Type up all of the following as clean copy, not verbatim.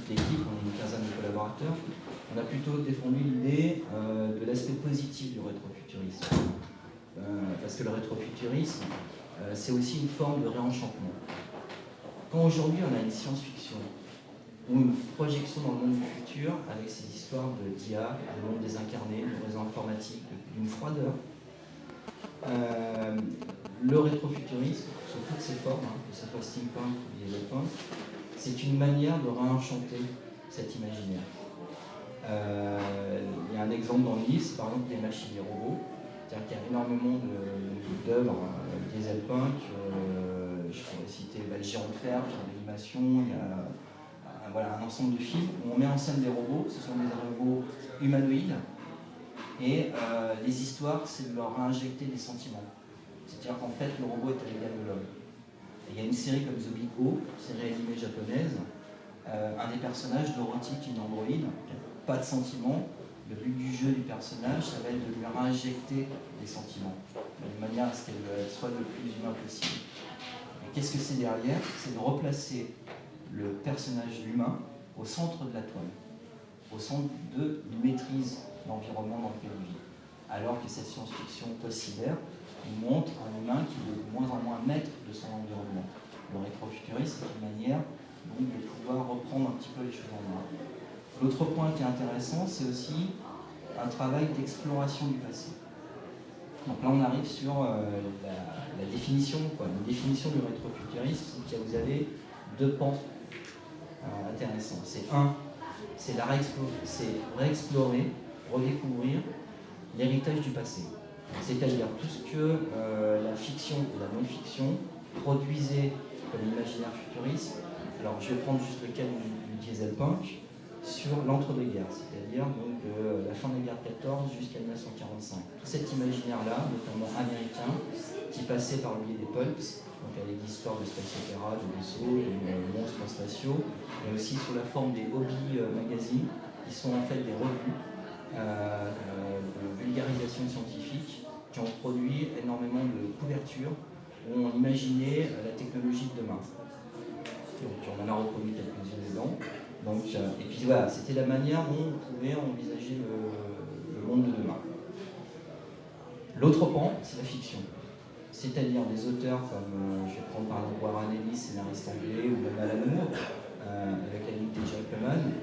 toute l'équipe, on est une quinzaine de collaborateurs, on a plutôt défendu l'idée de l'aspect positif du rétrofuturisme. Parce que le rétrofuturisme, c'est aussi une forme de réenchantement. Quand aujourd'hui on a une science-fiction ou une projection dans le monde du futur avec ces histoires d'IA, du monde désincarné, du réseau informatique, d'une froideur, le rétrofuturisme, sous toutes ses formes, que ce soit steampunk ou dieselpunk, c'est une manière de réenchanter cet imaginaire. Il y a un exemple dans le livre, par exemple des machines et robots. C'est-à-dire qu'il y a énormément d'œuvres dieselpunk. Je pourrais citer le Géant de fer, film d'animation. Il y a voilà, un ensemble de films où on met en scène des robots. Ce sont des robots humanoïdes. Et les histoires, c'est de leur injecter des sentiments. C'est-à-dire qu'en fait, le robot est à l'égal de l'homme. Il y a une série comme The Big O, série animée japonaise. Un des personnages, Dorothy, qui est une androïde, qui n'a pas de sentiments. Le but du jeu du personnage, ça va être de lui injecter des sentiments, de manière à ce qu'elle soit le plus humain possible. Et qu'est-ce que c'est derrière? C'est de replacer le personnage humain au centre de la toile, au centre d'une maîtrise de l'environnement dans lequel il vit. Alors que cette science-fiction post-cyber nous montre un humain qui est de moins en moins maître de son environnement. Le rétrofuturisme, c'est une manière donc, de pouvoir reprendre un petit peu les choses en main. L'autre point qui est intéressant, c'est aussi un travail d'exploration du passé. Donc là, on arrive sur la définition, une définition du rétrofuturisme, c'est que vous avez deux pans intéressants. C'est c'est réexplorer, redécouvrir l'héritage du passé. C'est-à-dire tout ce que la fiction et la non-fiction produisaient comme imaginaire futuriste. Alors je vais prendre juste le cas du dieselpunk sur l'entre-deux-guerres, c'est-à-dire donc la fin de la guerre de 14 jusqu'à 1945. Tout cet imaginaire-là, notamment américain, qui passait par le biais des pulps, donc avec l'histoire de space opéra, de vaisseaux, de monstres spatiaux, mais aussi sous la forme des hobby magazines, qui sont en fait des revues de vulgarisation scientifique, qui ont produit énormément de couvertures où on imaginait la technologie de demain. Donc on en a reproduit quelques-unes dedans. Donc, et puis voilà, c'était la manière dont on pouvait envisager le monde de demain. L'autre pan, c'est la fiction. C'est-à-dire des auteurs comme, je vais prendre par exemple Warren Ellis, scénariste anglais, ou même Alan Moore, avec la ligne des Gentlemen,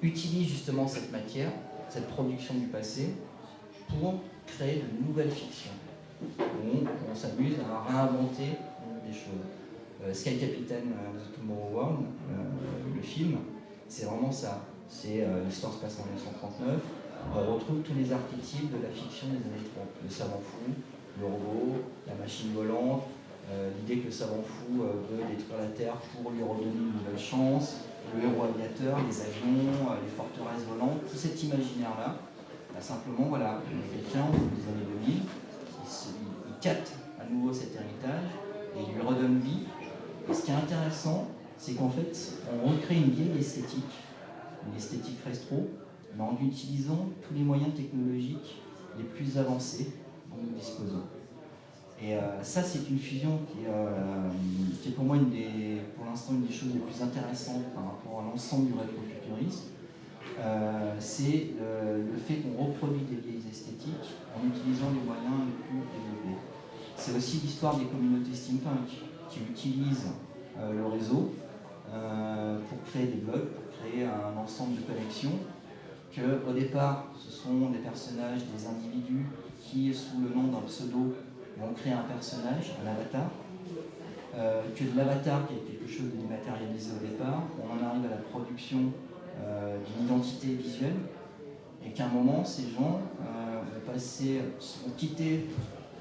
utilisent justement cette matière, cette production du passé, pour créer de nouvelles fictions. Où on s'amuse à réinventer des choses. Sky Captain The Tomorrow World, le film, c'est vraiment ça. L'histoire se passe en 1939. On retrouve tous les archétypes de la fiction des années 30. Le savant fou, le robot, la machine volante, l'idée que le savant fou veut détruire la Terre pour lui redonner une nouvelle chance, le héros aviateur, les avions, les forteresses volantes, tout cet imaginaire-là, simplement, voilà, quelqu'un des années 2000, il capte à nouveau cet héritage et il lui redonne vie. Et ce qui est intéressant, c'est qu'en fait, on recrée une vieille esthétique, une esthétique rétro, mais en utilisant tous les moyens technologiques les plus avancés dont nous disposons. Et ça, c'est une fusion qui est pour moi pour l'instant une des choses les plus intéressantes par rapport à l'ensemble du rétrofuturisme. C'est le fait qu'on reproduit des vieilles esthétiques en utilisant les moyens les plus développés. C'est aussi l'histoire des communautés steampunk qui utilisent le réseau pour créer des blogs, pour créer un ensemble de connexions, qu'au départ, ce sont des personnages, des individus qui, sous le nom d'un pseudo, vont créer un personnage, un avatar, que de l'avatar, qui est quelque chose de dématérialisé au départ, on en arrive à la production d'une identité visuelle, et qu'à un moment, ces gens vont quitter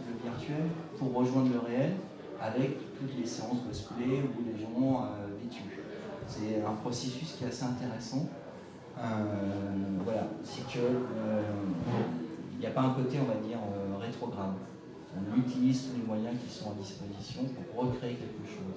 le virtuel pour rejoindre le réel, avec toutes les séances cosplay où les gens vêtus. C'est un processus qui est assez intéressant. Voilà, c'est que il n'y a pas un côté, on va dire, rétrograde. On utilise tous les moyens qui sont à disposition pour recréer quelque chose.